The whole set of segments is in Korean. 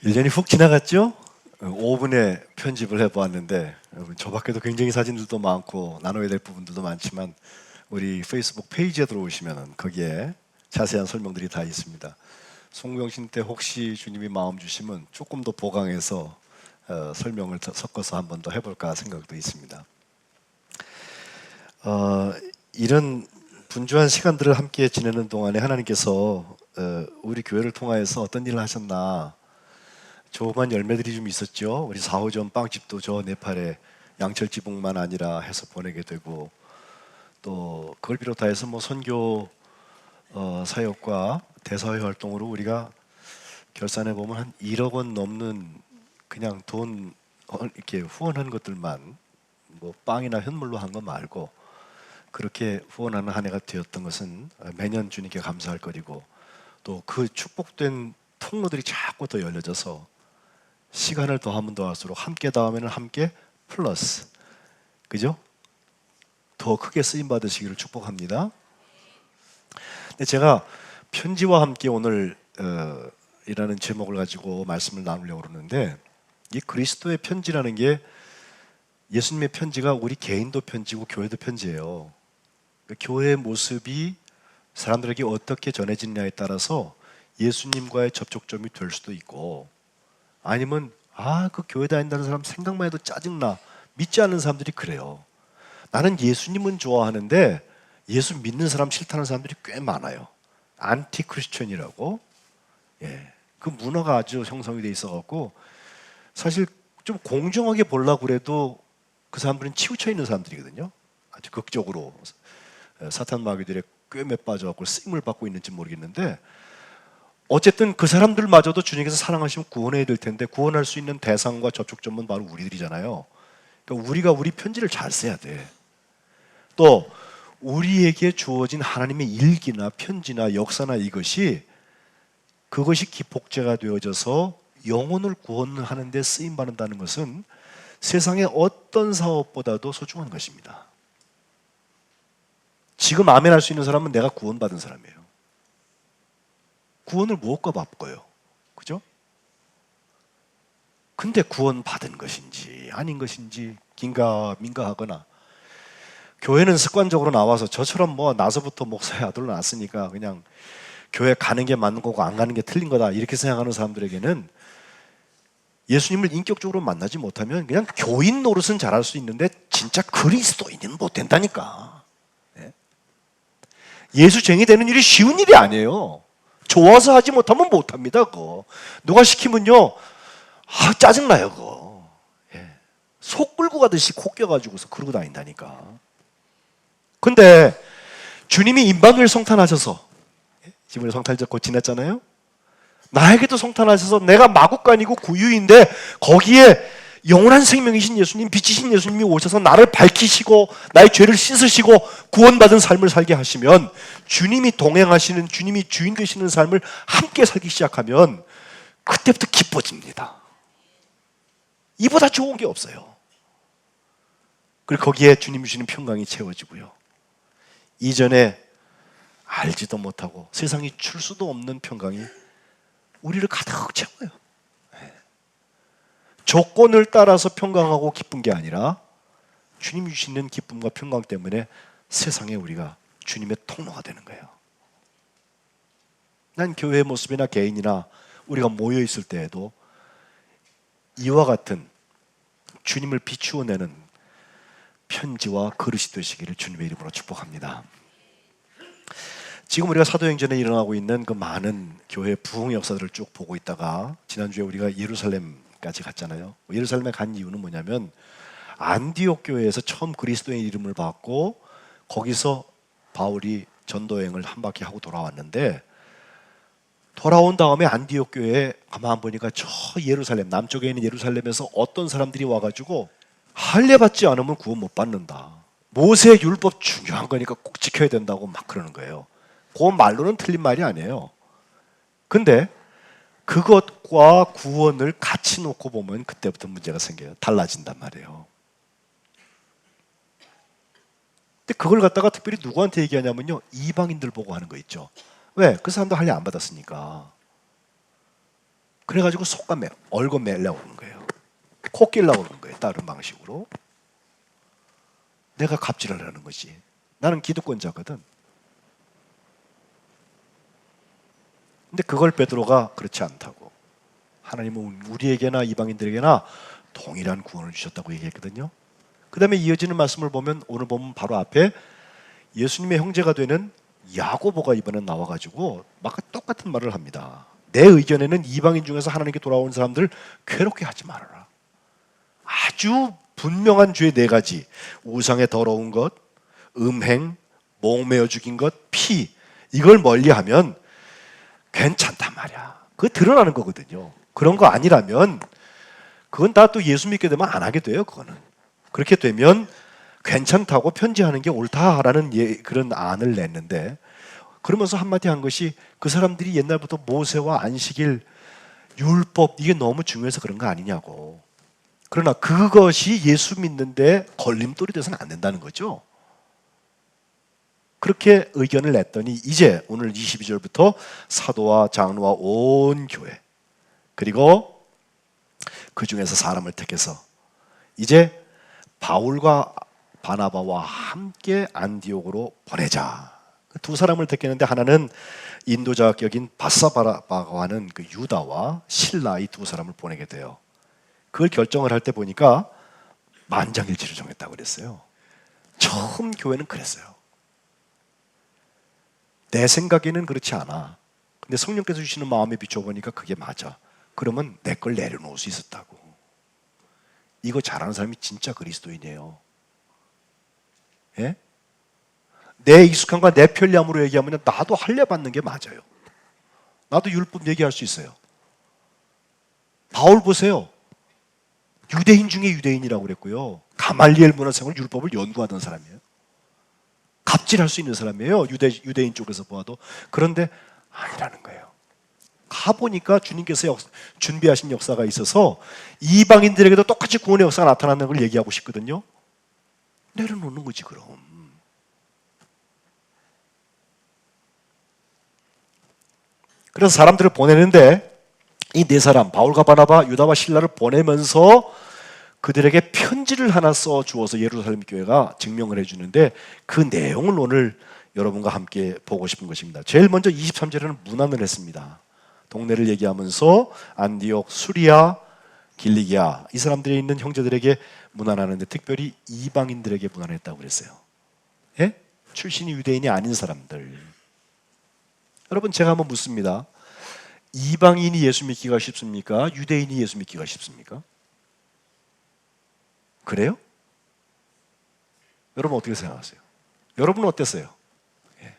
1년이 훅 지나갔죠? 5분에 편집을 해보았는데 저 밖에도 굉장히 사진들도 많고 나눠야 될 부분들도 많지만 우리 페이스북 페이지에 들어오시면 거기에 자세한 설명들이 다 있습니다. 송병신 때 혹시 주님이 마음 주시면 조금 더 보강해서 설명을 섞어서 한 번 더 해볼까 생각도 있습니다. 이런 분주한 시간들을 함께 지내는 동안에 하나님께서 우리 교회를 통하여서 어떤 일을 하셨나, 조그만 열매들이 좀 있었죠. 우리 4호점 빵집도 저 네팔에 양철 지붕만 아니라 해서 보내게 되고, 또 그걸 비롯하여서 뭐 선교 사역과 대사회 활동으로 우리가 결산해 보면 한 1억 원 넘는 그냥 돈 이렇게 후원한 것들만, 뭐 빵이나 현물로 한 거 말고 그렇게 후원하는 한 해가 되었던 것은 매년 주님께 감사할 거리고, 또 그 축복된 통로들이 자꾸 더 열려져서 시간을 더하면 더할수록 함께 다음에는 함께 플러스, 그죠? 더 크게 쓰임 받으시기를 축복합니다. 근데 제가 편지와 함께 오늘 이라는 제목을 가지고 말씀을 나누려고 그러는데, 이 그리스도의 편지라는 게 예수님의 편지가 우리 개인도 편지고 교회도 편지예요. 그러니까 교회의 모습이 사람들에게 어떻게 전해지느냐에 따라서 예수님과의 접촉점이 될 수도 있고, 아니면 그 교회 다닌다는 사람 생각만 해도 짜증나, 믿지 않는 사람들이 그래요. 나는 예수님은 좋아하는데 예수 믿는 사람 싫다는 사람들이 꽤 많아요. 안티 크리스천이라고. 그 문화가 아주 형성이 돼 있어갖고 사실 좀 공정하게 보려고 그래도 그 사람들은 치우쳐 있는 사람들이거든요. 아주 극적으로 사탄 마귀들의 꿰매 빠져갖고 쓰임을 받고 있는지 모르겠는데, 어쨌든 그 사람들마저도 주님께서 사랑하시면 구원해야 될 텐데 구원할 수 있는 대상과 접촉점은 바로 우리들이잖아요. 그러니까 우리가 우리 편지를 잘 써야 돼. 또 우리에게 주어진 하나님의 일기나 편지나 역사나 그것이 기폭제가 되어져서 영혼을 구원하는 데 쓰임 받는다는 것은 세상의 어떤 사업보다도 소중한 것입니다. 지금 아멘 할 수 있는 사람은 내가 구원받은 사람이에요. 구원을 무엇과 바꿔요? 그죠? 근데 구원받은 것인지 아닌 것인지 긴가민가 하거나, 교회는 습관적으로 나와서 저처럼 뭐 나서부터 목사의 아들로 낳았으니까 그냥 교회 가는 게 맞는 거고 안 가는 게 틀린 거다 이렇게 생각하는 사람들에게는 예수님을 인격적으로 만나지 못하면 그냥 교인 노릇은 잘할 수 있는데 진짜 그리스도인은 못 된다니까. 예수쟁이 되는 일이 쉬운 일이 아니에요. 좋아서 하지 못하면 못합니다. 그거 누가 시키면요, 짜증나요. 그거 속 끌고 가듯이 코 껴가지고서 그러고 다닌다니까. 근데 주님이 임마누엘 성탄하셔서, 지금 성탄절 곧 지났잖아요. 나에게도 성탄하셔서 내가 마국간이고 구유인데 거기에 영원한 생명이신 예수님, 빛이신 예수님이 오셔서 나를 밝히시고 나의 죄를 씻으시고 구원받은 삶을 살게 하시면, 주님이 동행하시는, 주님이 주인 되시는 삶을 함께 살기 시작하면 그때부터 기뻐집니다. 이보다 좋은 게 없어요. 그리고 거기에 주님 주시는 평강이 채워지고요, 이전에 알지도 못하고 세상이 줄 수도 없는 평강이 우리를 가득 채워요. 조건을 따라서 평강하고 기쁜 게 아니라 주님이 주시는 기쁨과 평강 때문에 세상에 우리가 주님의 통로가 되는 거예요. 난 교회의 모습이나 개인이나 우리가 모여 있을 때에도 이와 같은 주님을 비추어내는 편지와 그릇이 되시기를 주님의 이름으로 축복합니다. 지금 우리가 사도행전에 일어나고 있는 그 많은 교회 부흥 역사들을 쭉 보고 있다가 지난주에 우리가 예루살렘까지 갔잖아요. 예루살렘에 간 이유는 뭐냐면, 안디옥 교회에서 처음 그리스도의 이름을 받고 거기서 바울이 전도여행을 한 바퀴 하고 돌아왔는데, 돌아온 다음에 안디옥 교회에 가만 보니까 저 예루살렘 남쪽에 있는 예루살렘에서 어떤 사람들이 와가지고 할례 받지 않으면 구원 못 받는다, 모세 율법 중요한 거니까 꼭 지켜야 된다고 막 그러는 거예요. 그 말로는 틀린 말이 아니에요. 근데 그것과 구원을 같이 놓고 보면 그때부터 문제가 생겨요. 달라진단 말이에요. 근데 그걸 갖다가 특별히 누구한테 얘기하냐면요, 이방인들 보고 하는 거 있죠. 왜? 그 사람도 할례 안 받았으니까. 그래가지고 속가 얼거 매려고 그러는 거예요. 코 끼려고 그러는 거예요. 다른 방식으로. 내가 갑질을 하는 거지. 나는 기득권자거든. 근데 그걸 베드로가 그렇지 않다고. 하나님은 우리에게나 이방인들에게나 동일한 구원을 주셨다고 얘기했거든요. 그 다음에 이어지는 말씀을 보면 오늘 보면 바로 앞에 예수님의 형제가 되는 야고보가 이번엔 나와가지고 막 똑같은 말을 합니다. 내 의견에는 이방인 중에서 하나님께 돌아온 사람들 괴롭게 하지 말아라. 아주 분명한 죄 네 가지. 우상의 더러운 것, 음행, 목매어 죽인 것, 피. 이걸 멀리하면 괜찮단 말이야. 그거 드러나는 거거든요. 그런 거 아니라면 그건 다 또 예수 믿게 되면 안 하게 돼요. 그거는. 그렇게 되면 괜찮다고 편지하는 게 옳다라는 그런 안을 냈는데, 그러면서 한마디 한 것이 그 사람들이 옛날부터 모세와 안식일, 율법 이게 너무 중요해서 그런 거 아니냐고. 그러나 그것이 예수 믿는데 걸림돌이 돼서는 안 된다는 거죠. 그렇게 의견을 냈더니 이제 오늘 22절부터 사도와 장로와 온 교회, 그리고 그 중에서 사람을 택해서 이제 바울과 바나바와 함께 안디옥으로 보내자. 두 사람을 택했는데 하나는 인도자 격인 바사바라바가 하는 그 유다와 실라, 이 두 사람을 보내게 돼요. 그걸 결정을 할 때 보니까 만장일치를 정했다고 그랬어요. 처음 교회는 그랬어요. 내 생각에는 그렇지 않아. 근데 성령께서 주시는 마음에 비춰보니까 그게 맞아. 그러면 내 걸 내려놓을 수 있었다고. 이거 잘하는 사람이 진짜 그리스도인이에요. 예? 내 익숙함과 내 편리함으로 얘기하면 나도 할례 받는 게 맞아요. 나도 율법 얘기할 수 있어요. 바울 보세요. 유대인 중에 유대인이라고 그랬고요. 가말리엘 문화생활 율법을 연구하던 사람이에요. 갑질할 수 있는 사람이에요. 유대인 쪽에서 보아도. 그런데 아니라는 거예요. 가보니까 주님께서 준비하신 역사가 있어서 이방인들에게도 똑같이 구원의 역사가 나타나는 걸 얘기하고 싶거든요. 내려놓는 거지 그럼. 그래서 사람들을 보내는데 이 네 사람, 바울과 바나바, 유다와 실라를 보내면서 그들에게 편지를 하나 써 주어서 예루살렘 교회가 증명을 해주는데, 그 내용을 오늘 여러분과 함께 보고 싶은 것입니다. 제일 먼저 23절에는 문안을 했습니다. 동네를 얘기하면서 안디옥, 수리아, 길리기아, 이 사람들이 있는 형제들에게 문안하는데 특별히 이방인들에게 문안했다고 그랬어요. 예? 출신이 유대인이 아닌 사람들. 여러분, 제가 한번 묻습니다. 이방인이 예수 믿기가 쉽습니까? 유대인이 예수 믿기가 쉽습니까? 그래요? 여러분 어떻게 생각하세요? 여러분은 어땠어요? 예.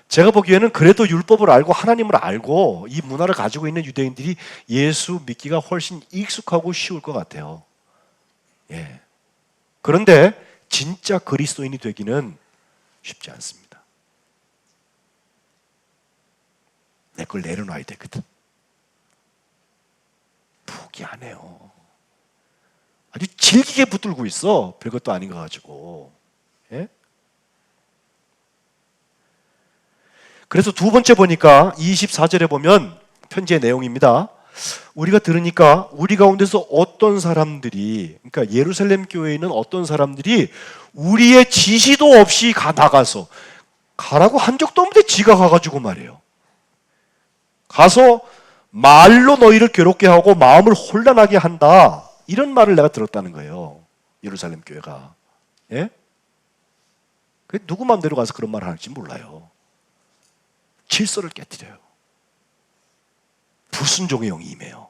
제가 보기에는 그래도 율법을 알고 하나님을 알고 이 문화를 가지고 있는 유대인들이 예수 믿기가 훨씬 익숙하고 쉬울 것 같아요. 예. 그런데 진짜 그리스도인이 되기는 쉽지 않습니다. 내 걸 내려놔야 되거든. 포기 안 해요. 아주 질기게 붙들고 있어. 별것도 아닌 거 가지고. 예? 그래서 두 번째 보니까 24절에 보면 편지의 내용입니다. 우리가 들으니까 우리 가운데서 어떤 사람들이, 그러니까 예루살렘 교회에 있는 어떤 사람들이 우리의 지시도 없이 나가서, 가라고 한 적도 없는데 지가 가가지고 말이에요. 가서 말로 너희를 괴롭게 하고 마음을 혼란하게 한다. 이런 말을 내가 들었다는 거예요. 예루살렘 교회가. 예? 누구 마음대로 가서 그런 말을 할지 몰라요. 질서를 깨뜨려요. 불순종의 영이 임해요.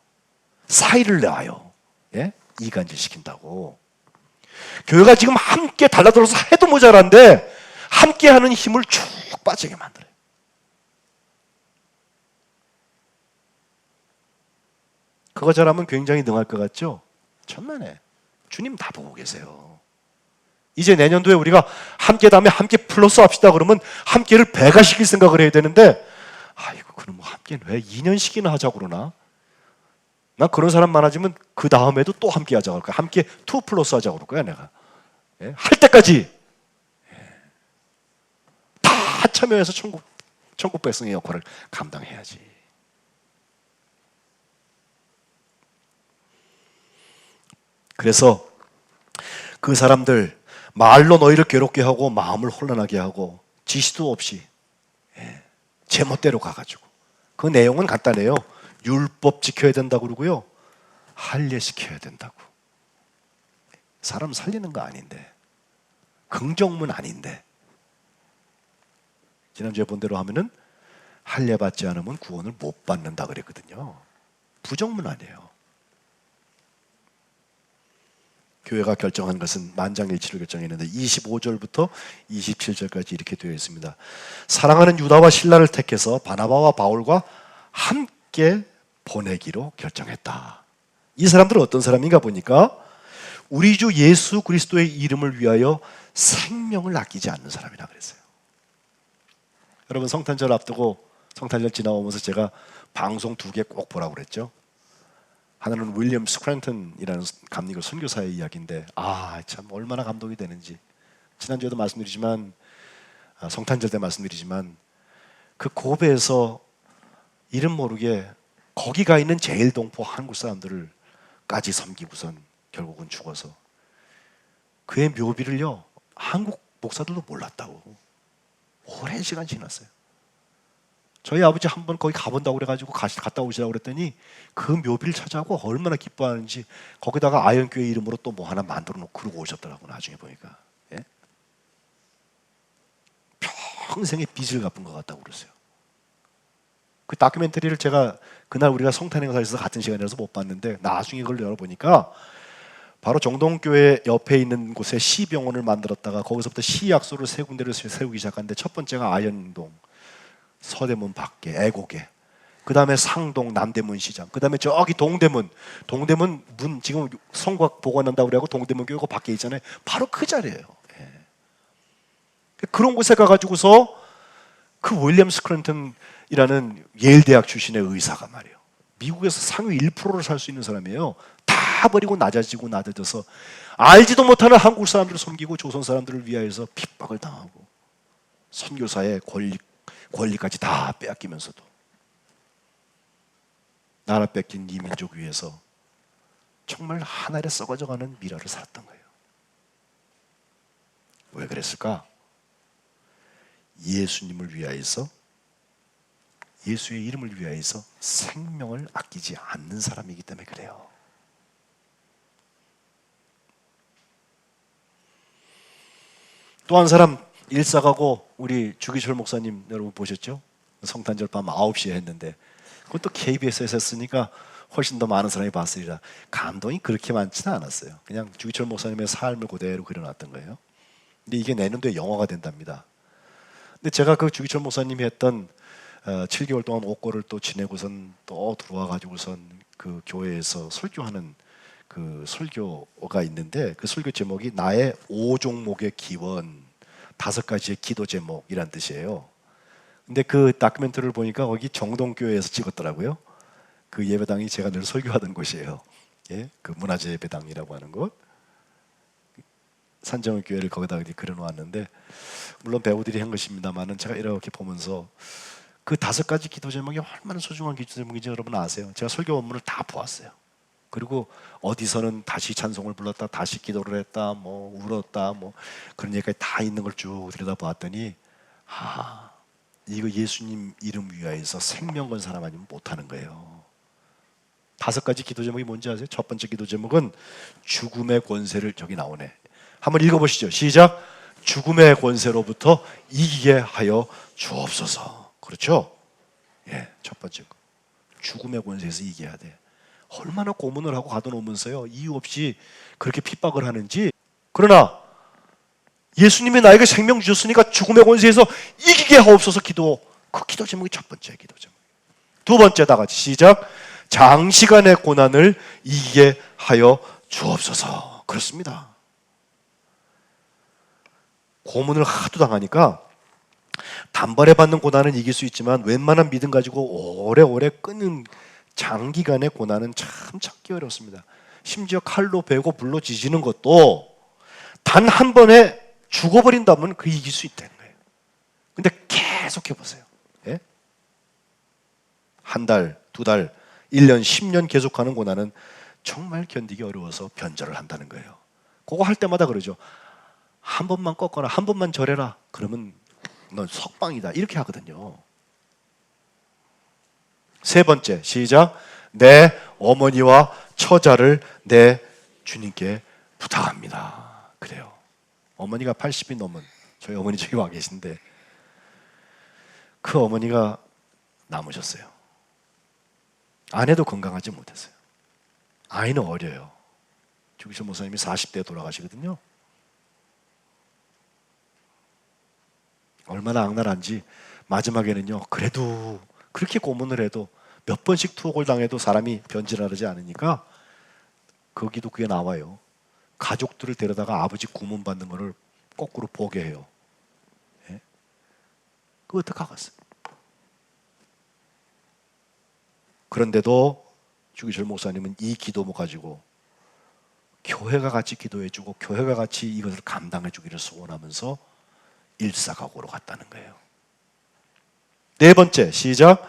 사이를 내요. 예? 이간질 시킨다고. 교회가 지금 함께 달라들어서 해도 모자란데 함께하는 힘을 쭉 빠지게 만들어요. 그거 잘하면 굉장히 능할 것 같죠? 천만에. 주님 다 보고 계세요. 이제 내년도에 우리가 함께 다음에 함께 플러스 합시다 그러면 함께를 배가시킬 생각을 해야 되는데, 아이고 그럼 뭐 함께는 왜 2년씩이나 하자고 그러나? 나 그런 사람 많아지면 그 다음에도 또 함께 하자고 할 거야. 함께 2 플러스 하자고 그럴 거야 내가. 예? 할 때까지 다 참여해서 천국 천국 백성의 역할을 감당해야지. 그래서 그 사람들 말로 너희를 괴롭게 하고 마음을 혼란하게 하고 지시도 없이 제멋대로 가가지고, 그 내용은 간단해요. 율법 지켜야 된다고 그러고요, 할례시켜야 된다고. 사람 살리는 거 아닌데, 긍정문 아닌데, 지난주에 본 대로 하면은 할례 받지 않으면 구원을 못 받는다 그랬거든요. 부정문 아니에요. 교회가 결정한 것은 만장일치로 결정했는데 25절부터 27절까지 이렇게 되어 있습니다. 사랑하는 유다와 실라를 택해서 바나바와 바울과 함께 보내기로 결정했다. 이 사람들은 어떤 사람인가 보니까 우리 주 예수 그리스도의 이름을 위하여 생명을 아끼지 않는 사람이라 그랬어요. 여러분, 성탄절 앞두고 성탄절 지나오면서 제가 방송 2개 꼭 보라고 그랬죠. 하나는 윌리엄 스크랜턴이라는 감리교 선교사의 이야기인데, 참 얼마나 감동이 되는지. 지난주에도 말씀드리지만, 성탄절 때 말씀드리지만, 그 고베에서 이름 모르게 거기 가 있는 제일동포 한국 사람들을까지 섬기고선 결국은 죽어서, 그의 묘비를요 한국 목사들도 몰랐다고. 오랜 시간 지났어요. 저희 아버지 한 번 거기 가본다고 그래가지고 갔다 오시라고 그랬더니 그 묘비를 찾아오고 얼마나 기뻐하는지, 거기다가 아현교회 이름으로 또 뭐 하나 만들어 놓고 그러고 오셨더라고. 나중에 보니까 평생의 빚을 갚은 것 같다고 그러세요. 그 다큐멘터리를 제가 그날 우리가 성탄행사에서 같은 시간이라서 못 봤는데, 나중에 그걸 열어보니까 바로 정동교회 옆에 있는 곳에 시병원을 만들었다가 거기서부터 시약소를 3군데를 세우기 시작하는데, 첫 번째가 아현동 서대문 밖에 애곡에, 그 다음에 상동 남대문 시장, 그 다음에 저기 동대문 문, 지금 성곽 복원한다고 그래고 동대문 교회 그 밖에 있잖아요. 바로 그 자리예요. 그런 곳에 가가지고서 그 윌리엄 스크랜턴이라는 예일 대학 출신의 의사가 말이에요, 미국에서 상위 1%를 살 수 있는 사람이에요. 다 버리고 낮아져서 알지도 못하는 한국 사람들을 섬기고 조선 사람들을 위하여서 핍박을 당하고 선교사의 권리까지 다 빼앗기면서도 나라 뺏긴 이 민족 위해서 정말 하늘에 썩어져가는 미라를 살았던 거예요. 왜 그랬을까? 예수님을 위하여서, 예수의 이름을 위하여서 생명을 아끼지 않는 사람이기 때문에 그래요. 또 한 사람, 일사가고 우리 주기철 목사님 여러분 보셨죠? 성탄절 밤 9시에 했는데, 그것도 KBS에서 했으니까 훨씬 더 많은 사람이 봤으리라. 감동이 그렇게 많지는 않았어요. 그냥 주기철 목사님의 삶을 그대로 그려놨던 거예요. 근데 이게 내년도에 영화가 된답니다. 근데 제가 그 주기철 목사님이 했던 7개월 동안 옥고를 또 지내고선 또 들어와 가지고선 그 교회에서 설교하는 그 설교가 있는데, 그 설교 제목이 나의 5종목의 기원, 5가지의 기도 제목이란 뜻이에요. 근데 그 다큐멘터리를 보니까 거기 정동교회에서 찍었더라고요. 그 예배당이 제가 늘 설교하던 곳이에요. 그 문화재 예배당이라고 하는 곳. 산정의 교회를 거기다 그려놓았는데, 물론 배우들이 한 것입니다만은 제가 이렇게 보면서 그 5가지 기도 제목이 얼마나 소중한 기도 제목인지 여러분 아세요? 제가 설교 원문을 다 보았어요. 그리고 어디서는 다시 찬송을 불렀다, 다시 기도를 했다, 뭐 울었다, 뭐 그런 얘기까지 다 있는 걸 쭉 들여다보았더니, 이거 예수님 이름 위하여서 생명 건 사람 아니면 못하는 거예요. 5가지 기도 제목이 뭔지 아세요? 첫 번째 기도 제목은 죽음의 권세를, 저기 나오네. 한번 읽어보시죠. 시작. 죽음의 권세로부터 이기게 하여 주옵소서. 그렇죠? 첫 번째 거. 죽음의 권세에서 이겨야 돼. 얼마나 고문을 하고 가둬놓으면서요, 이유 없이 그렇게 핍박을 하는지. 그러나 예수님이 나에게 생명 주셨으니까 죽음의 권세에서 이기게 하옵소서 기도. 그 기도 제목이 첫 번째 기도 제목. 두 번째, 다 같이 시작. 장시간의 고난을 이기게 하여 주옵소서. 그렇습니다. 고문을 하도 당하니까 단번에 받는 고난은 이길 수 있지만 웬만한 믿음 가지고 오래오래 끊는 장기간의 고난은 참 찾기 어렵습니다. 심지어 칼로 베고 불로 지지는 것도 단 한 번에 죽어버린다면 그 이길 수 있다는 거예요. 근데 계속 해보세요. 한 달, 두 달, 1년, 10년 계속하는 고난은 정말 견디기 어려워서 변절을 한다는 거예요. 그거 할 때마다 그러죠. 한 번만 꺾어라, 한 번만 절해라. 그러면 넌 석방이다. 이렇게 하거든요. 세 번째, 시작. 내 어머니와 처자를 내 주님께 부탁합니다. 그래요. 어머니가 80이 넘은 저희 어머니 저기 와 계신데 그 어머니가 남으셨어요. 아내도 건강하지 못했어요. 아이는 어려요. 주기철 목사님이 40대에 돌아가시거든요. 얼마나 악랄한지 마지막에는요. 그래도 그렇게 고문을 해도 몇 번씩 투옥을 당해도 사람이 변질하지 않으니까 거기도 그게 나와요. 가족들을 데려다가 아버지 구문 받는 거를 거꾸로 보게 해요. 예? 그거 어떡하겠어요? 그런데도 주기철 목사님은 이 기도모 가지고 교회가 같이 기도해주고 교회가 같이 이것을 감당해주기를 소원하면서 일사각오로 갔다는 거예요. 네 번째, 시작.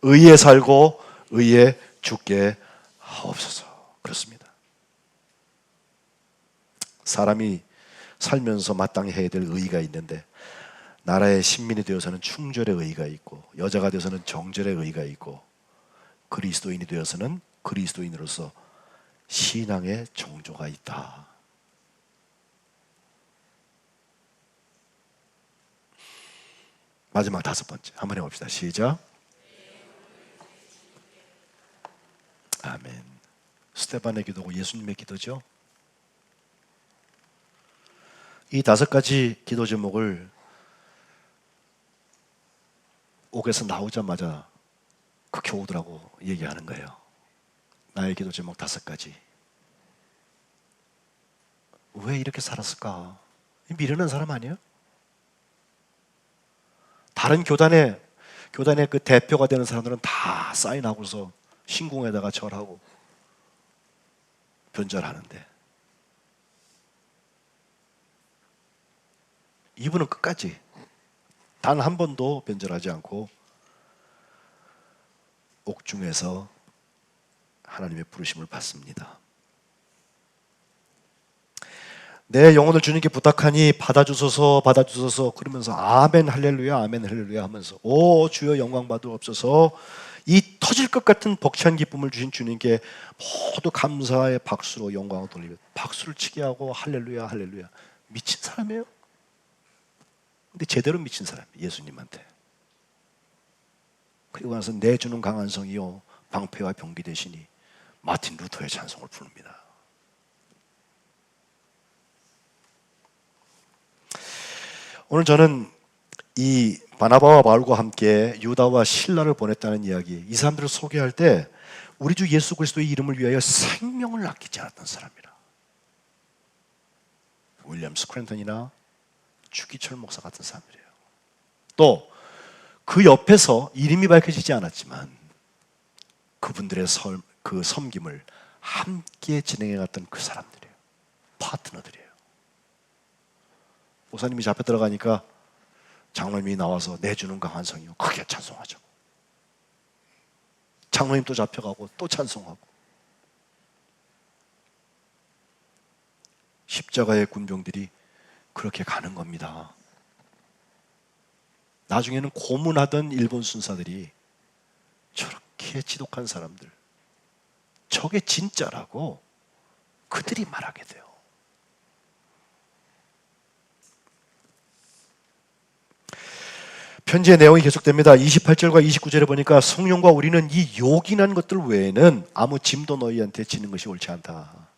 의에 살고 의에 죽게 하옵소서. 그렇습니다. 사람이 살면서 마땅히 해야 될 의의가 있는데 나라의 신민이 되어서는 충절의 의의가 있고 여자가 되어서는 정절의 의의가 있고 그리스도인이 되어서는 그리스도인으로서 신앙의 정조가 있다. 마지막 다섯 번째 한번 해봅시다. 시작. 아멘. 스테반의 기도고 예수님의 기도죠. 이 다섯 가지 기도 제목을 옥에서 나오자마자 그 교우들하고 얘기하는 거예요. 나의 기도 제목 다섯 가지. 왜 이렇게 살았을까? 미련한 사람 아니에요? 다른 교단의 그 대표가 되는 사람들은 다 사인하고서 신궁에다가 절하고 변절하는데 이분은 끝까지 단 한 번도 변절하지 않고 옥중에서 하나님의 부르심을 받습니다. 내 영혼을 주님께 부탁하니 받아주소서 받아주소서 그러면서 아멘 할렐루야 아멘 할렐루야 하면서 오 주여 영광 받으옵소서. 이 터질 것 같은 벅찬 기쁨을 주신 주님께 모두 감사의 박수로 영광을 돌리며 박수를 치게 하고 할렐루야 할렐루야. 미친 사람이에요. 근데 제대로 미친 사람 예수님한테. 그리고 나서 내 주는 강한 성이요 방패와 병기 되시니 마틴 루터의 찬송을 부릅니다. 오늘 저는 이 바나바와 바울과 함께 유다와 실라를 보냈다는 이야기, 이 사람들을 소개할 때 우리 주 예수 그리스도의 이름을 위하여 생명을 아끼지 않았던 사람이라. 윌리엄 스크랜턴이나 주기철 목사 같은 사람들이에요. 또 그 옆에서 이름이 밝혀지지 않았지만 그분들의 그 섬김을 함께 진행해갔던 그 사람들이에요. 파트너들이에요. 목사님이 잡혀 들어가니까 장로님이 나와서 내주는 강한 성이요 크게 찬송하죠. 장로님 또 잡혀가고 또 찬송하고. 십자가의 군병들이 그렇게 가는 겁니다. 나중에는 고문하던 일본 순사들이 저렇게 지독한 사람들, 저게 진짜라고 그들이 말하게 돼요. 편지의 내용이 계속됩니다. 28절과 29절에 보니까 성령과 우리는 이 요긴한 것들 외에는 아무 짐도 너희한테 지는 것이 옳지 않다.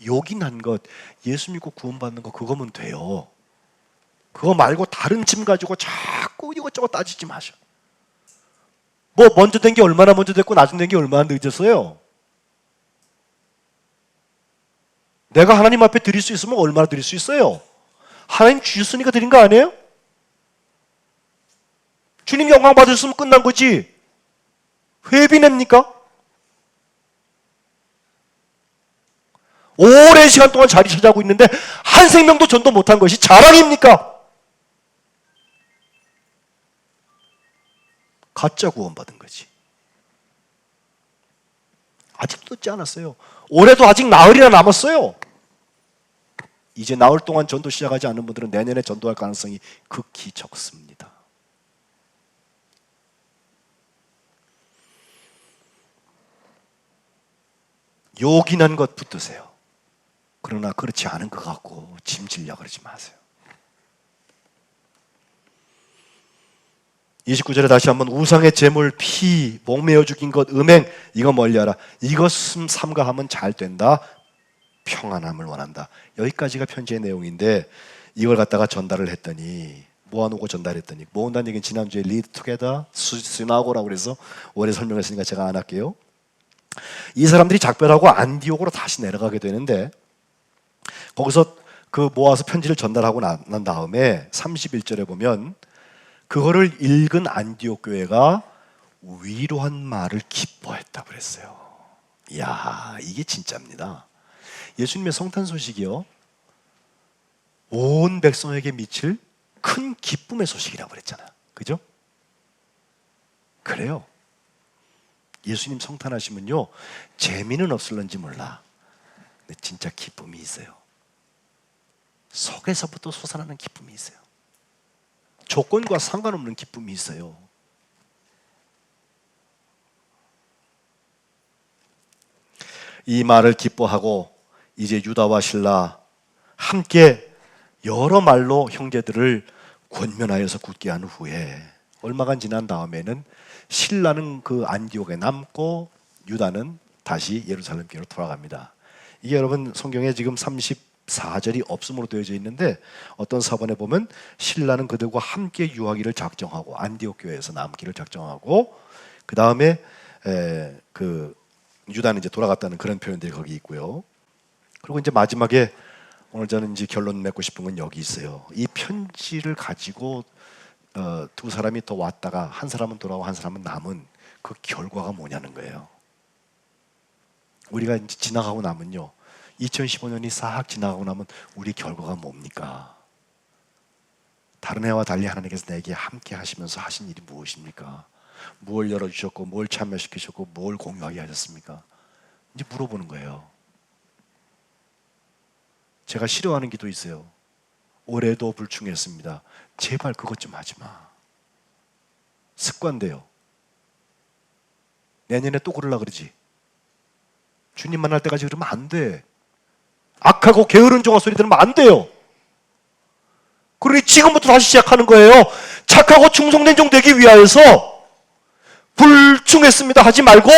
요긴한 것, 예수 믿고 구원받는 거 그거면 돼요. 그거 말고 다른 짐 가지고 자꾸 이것저것 따지지 마셔. 뭐 먼저 된 게 얼마나 먼저 됐고 나중 된 게 얼마나 늦었어요. 내가 하나님 앞에 드릴 수 있으면 얼마나 드릴 수 있어요. 하나님 주셨으니까 드린 거 아니에요? 주님 영광 받으셨으면 끝난 거지. 회비 냅니까? 오랜 시간 동안 자리 차지하고 있는데 한 생명도 전도 못한 것이 자랑입니까? 가짜 구원받은 거지. 아직도 듣지 않았어요. 올해도 아직 나흘이나 남았어요. 이제 나흘 동안 전도 시작하지 않은 분들은 내년에 전도할 가능성이 극히 적습니다. 요긴한 것 붙드세요. 그러나 그렇지 않은 것 같고 짐질려 그러지 마세요. 29절에 다시 한번 우상의 제물, 피, 목매어 죽인 것, 음행 이거 멀리하라. 이것은 삼가하면 잘 된다. 평안함을 원한다. 여기까지가 편지의 내용인데 이걸 갖다가 전달을 했더니 모아놓고 전달했더니 모은다는 얘기는 지난주에 리드 투게더 스나고라고 그래서 오래 설명했으니까 제가 안 할게요. 이 사람들이 작별하고 안디옥으로 다시 내려가게 되는데 거기서 그 모아서 편지를 전달하고 난 다음에 31절에 보면 그거를 읽은 안디옥 교회가 위로한 말을 기뻐했다고 그랬어요. 이야, 이게 진짜입니다. 예수님의 성탄 소식이요, 온 백성에게 미칠 큰 기쁨의 소식이라고 그랬잖아요. 그죠? 그래요. 예수님 성탄하시면요, 재미는 없을런지 몰라. 근데 진짜 기쁨이 있어요. 속에서부터 솟아나는 기쁨이 있어요. 조건과 상관없는 기쁨이 있어요. 이 말을 기뻐하고 이제 유다와 실라 함께 여러 말로 형제들을 권면하여서 굳게 한 후에 얼마간 지난 다음에는 실라는 그 안디옥에 남고 유다는 다시 예루살렘 교회로 돌아갑니다. 이게 여러분 성경에 지금 34절이 없음으로 되어져 있는데 어떤 사본에 보면 신라는 그들과 함께 유하기를 작정하고 안디옥 교회에서 남기를 작정하고 그 다음에 그 유다는 이제 돌아갔다는 그런 표현들이 거기 있고요. 그리고 이제 마지막에 오늘 저는 이제 결론 맺고 싶은 건 여기 있어요. 이 편지를 가지고 두 사람이 더 왔다가 한 사람은 돌아오고 한 사람은 남은 그 결과가 뭐냐는 거예요. 우리가 이제 지나가고 나면요, 2015년이 싹 지나가고 나면 우리 결과가 뭡니까? 다른 해와 달리 하나님께서 내게 함께 하시면서 하신 일이 무엇입니까? 뭘 열어주셨고 뭘 참여시키셨고 뭘 공유하게 하셨습니까? 이제 물어보는 거예요. 제가 싫어하는 기도 있어요. 올해도 불충했습니다. 제발 그것 좀 하지 마. 습관돼요. 내년에 또 그러려 그러지. 주님 만날 때까지 그러면 안 돼. 악하고 게으른 종아 소리 들으면 안 돼요. 그러니 지금부터 다시 시작하는 거예요. 착하고 충성된 종 되기 위하여서 불충했습니다 하지 말고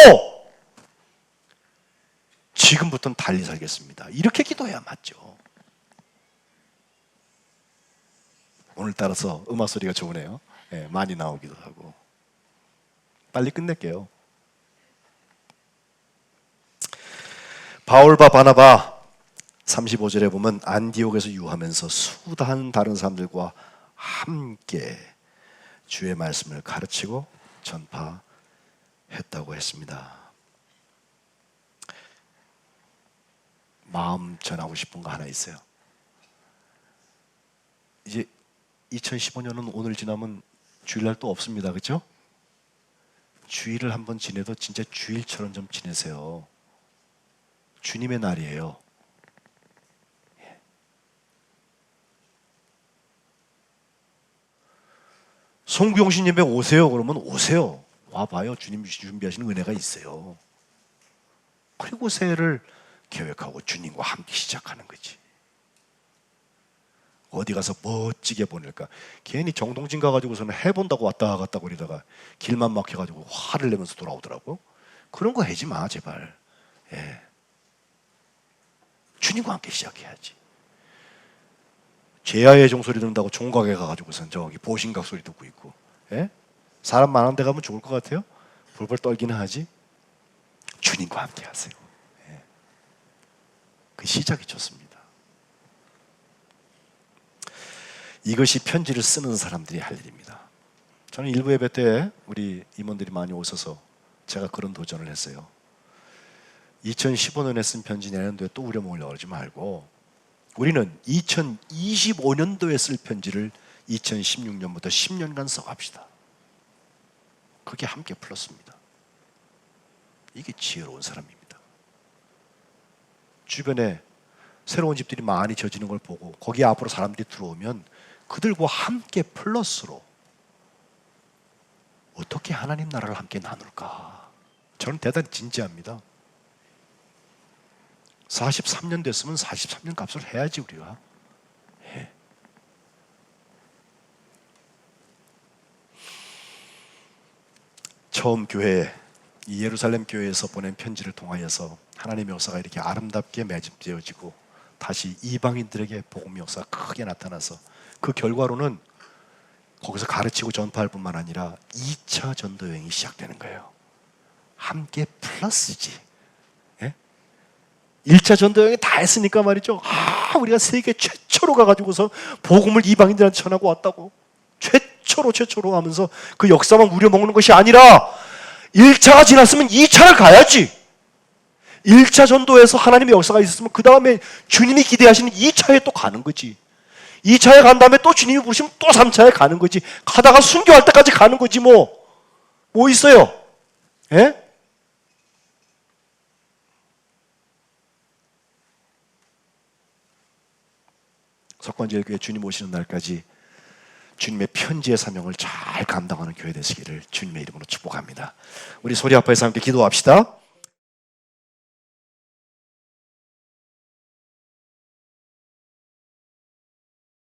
지금부터는 달리 살겠습니다. 이렇게 기도해야 맞죠. 오늘따라서 음악 소리가 좋으네요. 네, 많이 나오기도 하고. 빨리 끝낼게요. 바울과 바나바 35절에 보면 안디옥에서 유하면서 수다한 다른 사람들과 함께 주의 말씀을 가르치고 전파했다고 했습니다. 마음 전하고 싶은 거 하나 있어요. 이제 2015년은 오늘 지나면 주일날 또 없습니다. 그렇죠? 주일을 한번 지내도 진짜 주일처럼 좀 지내세요. 주님의 날이에요. 송구영신 예배 오세요. 그러면 오세요. 와봐요. 주님이 준비하시는 은혜가 있어요. 그리고 새해를 계획하고 주님과 함께 시작하는 거지. 어디 가서 멋지게 보낼까? 괜히 정동진 가가지고서는 해본다고 왔다 갔다 거리다가 길만 막혀가지고 화를 내면서 돌아오더라고. 그런 거 하지 마 제발. 예. 주님과 함께 시작해야지. 제야의 종소리 듣는다고 종각에 가가지고선 저기 보신각 소리 듣고 있고, 예? 사람 많은 데 가면 좋을 것 같아요? 불벌 떨기는 하지. 주님과 함께 하세요. 예. 그 시작이 좋습니다. 이것이 편지를 쓰는 사람들이 할 일입니다. 저는 일부 예배 때 우리 임원들이 많이 오셔서 제가 그런 도전을 했어요. 2015년에 쓴 편지 내년도에 또 우려먹으려고 그러지 말고 우리는 2025년도에 쓸 편지를 2016년부터 10년간 써갑시다. 그게 함께 풀었습니다. 이게 지혜로운 사람입니다. 주변에 새로운 집들이 많이 져지는 걸 보고 거기에 앞으로 사람들이 들어오면 그들과 함께 플러스로 어떻게 하나님 나라를 함께 나눌까? 저는 대단히 진지합니다. 43년 됐으면 43년 값을 해야지 우리가. 해. 처음 교회, 이 예루살렘 교회에서 보낸 편지를 통하여서 하나님의 역사가 이렇게 아름답게 매집되어지고 다시 이방인들에게 복음의 역사가 크게 나타나서 그 결과로는 거기서 가르치고 전파할 뿐만 아니라 2차 전도 여행이 시작되는 거예요. 함께 플러스지. 예? 1차 전도 여행이 다 했으니까 말이죠. 우리가 세계 최초로 가가지고서 복음을 이방인들한테 전하고 왔다고. 최초로 하면서 그 역사만 우려먹는 것이 아니라 1차가 지났으면 2차를 가야지. 1차 전도에서 하나님의 역사가 있었으면 그 다음에 주님이 기대하시는 2차에 또 가는 거지. 2차에 간 다음에 또 주님이 부르시면 또 3차에 가는 거지. 가다가 순교할 때까지 가는 거지 뭐. 뭐 있어요? 예? 석관제일교회 주님 오시는 날까지 주님의 편지의 사명을 잘 감당하는 교회 되시기를 주님의 이름으로 축복합니다. 우리 소리 아파에서 함께 기도합시다.